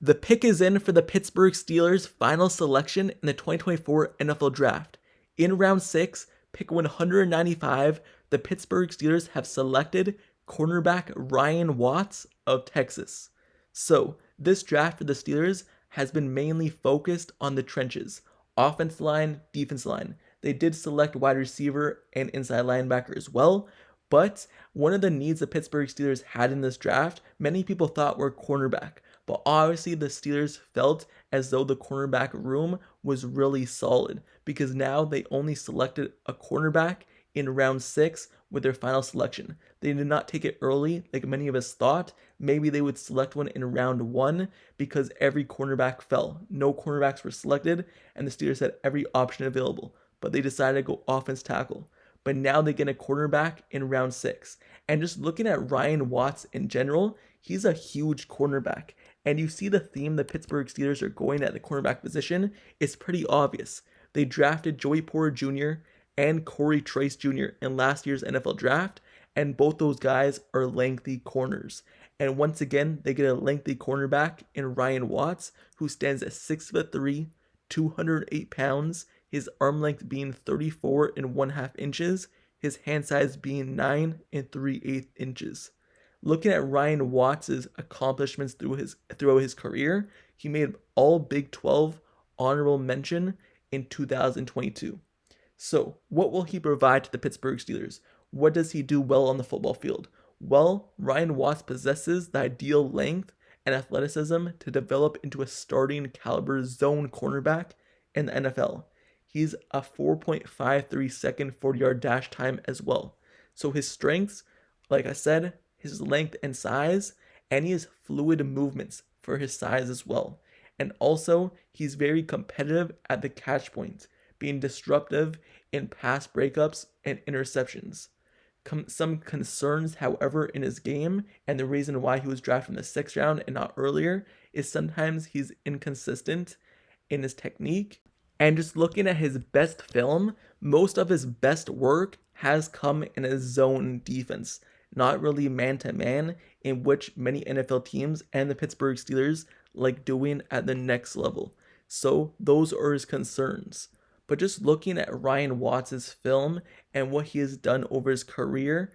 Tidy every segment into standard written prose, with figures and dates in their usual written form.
The pick is in for the Pittsburgh Steelers' final selection in the 2024 NFL Draft. In round 6, pick 195, the Pittsburgh Steelers have selected cornerback Ryan Watts of Texas. So, this draft for the Steelers has been mainly focused on the trenches, offensive line, defensive line. They did select wide receiver and inside linebacker as well, but one of the needs the Pittsburgh Steelers had in this draft, many people thought were cornerback. But obviously the Steelers felt as though the cornerback room was really solid because now they only selected a cornerback in round 6 with their final selection. They did not take it early like many of us thought. Maybe they would select one in round 1 because every cornerback fell. No cornerbacks were selected and the Steelers had every option available. But they decided to go offense tackle. But now they get a cornerback in round 6. And just looking at Ryan Watts in general, he's a huge cornerback. And you see the theme the Pittsburgh Steelers are going at the cornerback position is pretty obvious. They drafted Joey Porter Jr. and Corey Trice Jr. in last year's NFL draft, and both those guys are lengthy corners. And once again, they get a lengthy cornerback in Ryan Watts, who stands at 6'3", 208 pounds, his arm length being 34 1/2 inches, his hand size being 9 3/8 inches. Looking at Ryan Watts' accomplishments throughout his career, he made all Big 12 honorable mention in 2022. So, what will he provide to the Pittsburgh Steelers? What does he do well on the football field? Well, Ryan Watts possesses the ideal length and athleticism to develop into a starting caliber zone cornerback in the NFL. He's a 4.53 second 40-yard dash time as well. So his strengths, like I said, his length and size, and he has fluid movements for his size as well. And also, he's very competitive at the catch point, being disruptive in pass breakups and interceptions. Some concerns, however, in his game, and the reason why he was drafted in the 6th round and not earlier, is sometimes he's inconsistent in his technique. And just looking at his best film, most of his best work has come in a zone defense, not really man-to-man, in which many NFL teams and the Pittsburgh Steelers like doing at the next level. So those are his concerns. But just looking at Ryan Watts' film and what he has done over his career,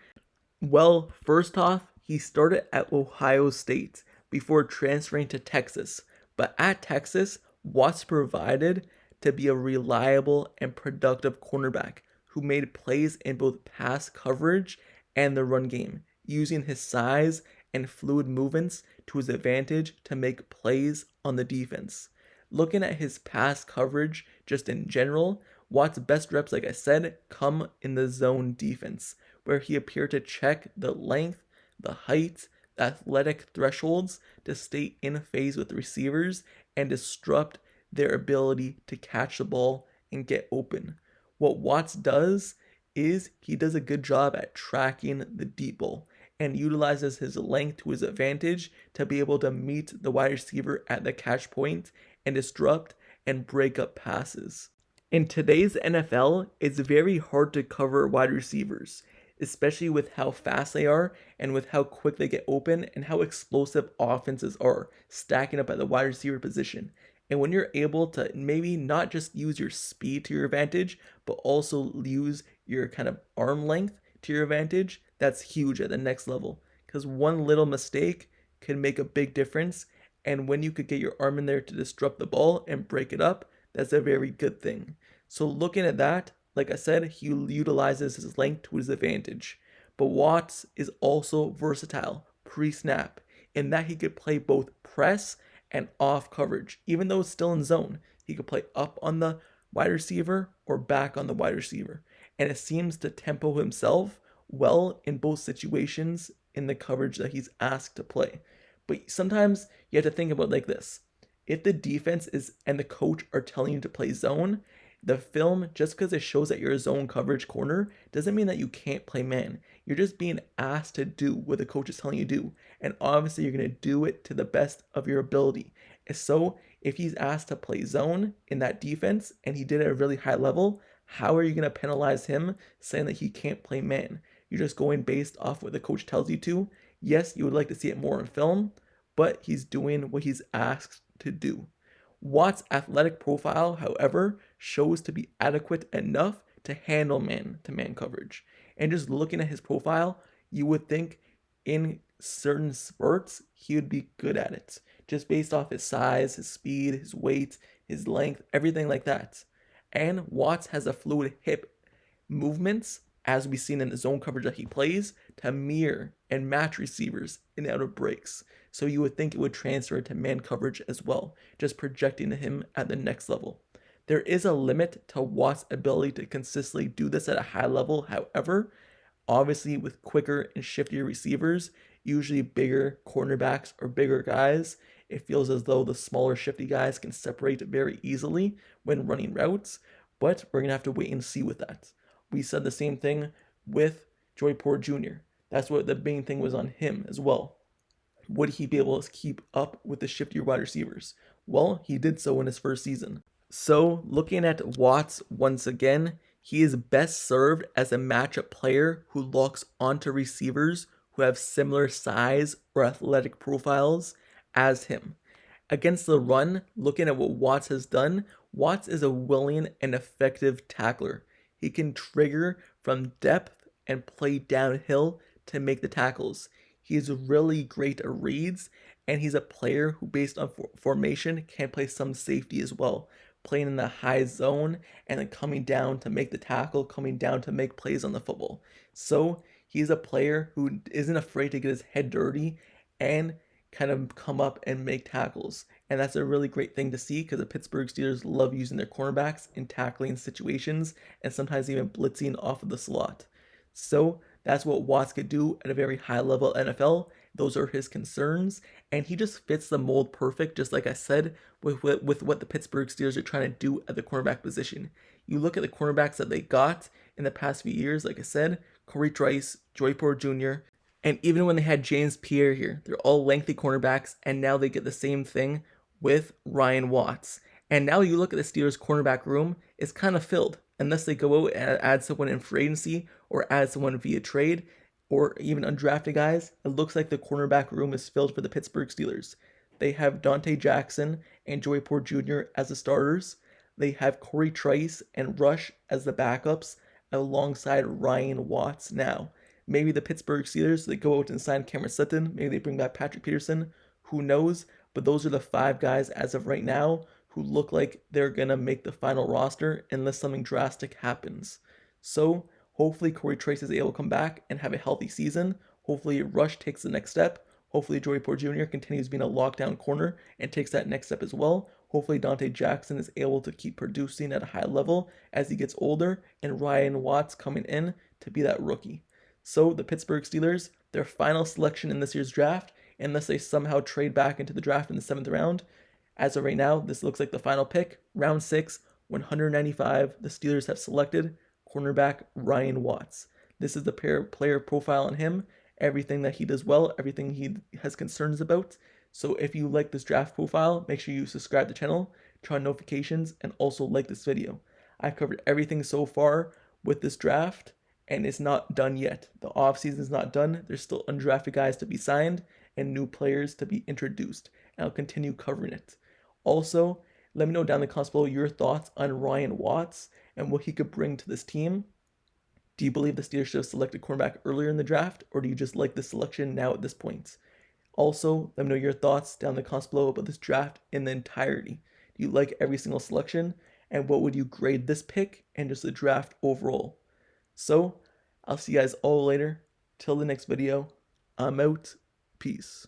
well, first off, he started at Ohio State before transferring to Texas. But at Texas, Watts provided to be a reliable and productive cornerback who made plays in both pass coverage and the run game, using his size and fluid movements to his advantage to make plays on the defense. Looking at his pass coverage just in general, Watt's best reps, like I said, come in the zone defense, where he appeared to check the length, the height, the athletic thresholds to stay in phase with receivers and disrupt their ability to catch the ball and get open. What Watts does is he does a good job at tracking the deep ball and utilizes his length to his advantage to be able to meet the wide receiver at the catch point and disrupt and break up passes. In today's NFL, it's very hard to cover wide receivers, especially with how fast they are and with how quick they get open and how explosive offenses are stacking up at the wide receiver position. And when you're able to maybe not just use your speed to your advantage, but also use your kind of arm length to your advantage, that's huge at the next level. Because one little mistake can make a big difference. And when you could get your arm in there to disrupt the ball and break it up, that's a very good thing. So looking at that, like I said, he utilizes his length to his advantage. But Watts is also versatile pre-snap in that he could play both press and off coverage. Even though it's still in zone, he could play up on the wide receiver or back on the wide receiver. And it seems to tempo himself well in both situations in the coverage that he's asked to play. But sometimes you have to think about it like this. If the defense is and the coach are telling you to play zone, the film, just because it shows that you're a zone coverage corner, doesn't mean that you can't play man. You're just being asked to do what the coach is telling you to do. And obviously, you're going to do it to the best of your ability. And so, if he's asked to play zone in that defense, and he did it at a really high level, how are you going to penalize him saying that he can't play man? You're just going based off what the coach tells you to. Yes, you would like to see it more on film, but he's doing what he's asked to do. Watt's athletic profile, however, shows to be adequate enough to handle man-to-man coverage. And just looking at his profile, you would think in certain spurts he would be good at it, just based off his size, his speed, his weight, his length, everything like that. And Watts has a fluid hip movements, as we've seen in the zone coverage that he plays, to mirror and match receivers in and out of breaks. So you would think it would transfer to man coverage as well, just projecting him at the next level. There is a limit to Watt's ability to consistently do this at a high level. However, obviously with quicker and shiftier receivers, usually bigger cornerbacks or bigger guys, it feels as though the smaller shifty guys can separate very easily when running routes, but we're going to have to wait and see with that. We said the same thing with Joey Porter Jr. That's what the main thing was on him as well. Would he be able to keep up with the shiftier wide receivers? Well, he did so in his first season. So looking at Watts once again, he is best served as a matchup player who locks onto receivers who have similar size or athletic profiles as him. Against the run, looking at what Watts has done, Watts is a willing and effective tackler. He can trigger from depth and play downhill to make the tackles. He is really great at reads, and he's a player who, based on formation, can play some safety as well, playing in the high zone and then coming down to make the tackle, coming down to make plays on the football. So he's a player who isn't afraid to get his head dirty and kind of come up and make tackles. And that's a really great thing to see because the Pittsburgh Steelers love using their cornerbacks in tackling situations and sometimes even blitzing off of the slot. So that's what Watts could do at a very high level NFL. Those are his concerns, and he just fits the mold perfect, just like I said, with what the Pittsburgh Steelers are trying to do at the cornerback position. You look at the cornerbacks that they got in the past few years, like I said, Corey Trice, Joey Porter Jr., and even when they had James Pierre here, they're all lengthy cornerbacks, and now they get the same thing with Ryan Watts. And now you look at the Steelers' cornerback room, it's kind of filled. Unless they go out and add someone in free agency or add someone via trade or even undrafted guys, it looks like the cornerback room is filled for the Pittsburgh Steelers. They have Dante Jackson and Joey Porter Jr. as the starters. They have Corey Trice and Rush as the backups alongside Ryan Watts now. Maybe the Pittsburgh Steelers, they go out and sign Cameron Sutton. Maybe they bring back Patrick Peterson. Who knows? But those are the 5 guys as of right now who look like they're going to make the final roster unless something drastic happens. So hopefully Corey Trice is able to come back and have a healthy season. Hopefully Rush takes the next step. Hopefully Joey Porter Jr. continues being a lockdown corner and takes that next step as well. Hopefully Dante Jackson is able to keep producing at a high level as he gets older, and Ryan Watts coming in to be that rookie. So the Pittsburgh Steelers, their final selection in this year's draft, unless they somehow trade back into the draft in the 7th round, as of right now, this looks like the final pick. Round 6, 195, the Steelers have selected cornerback Ryan Watts. This is the player profile on him, everything that he does well, everything he has concerns about. So if you like this draft profile, make sure you subscribe to the channel, turn on notifications, and also like this video. I've covered everything so far with this draft, and it's not done yet. The offseason is not done. There's still undrafted guys to be signed and new players to be introduced, and I'll continue covering it. Also, let me know down in the comments below your thoughts on Ryan Watts and what he could bring to this team. Do you believe the Steelers should have selected cornerback earlier in the draft, or do you just like the selection now at this point? Also, let me know your thoughts down in the comments below about this draft in the entirety. Do you like every single selection? And what would you grade this pick and just the draft overall? So, I'll see you guys all later. Till the next video, I'm out. Peace.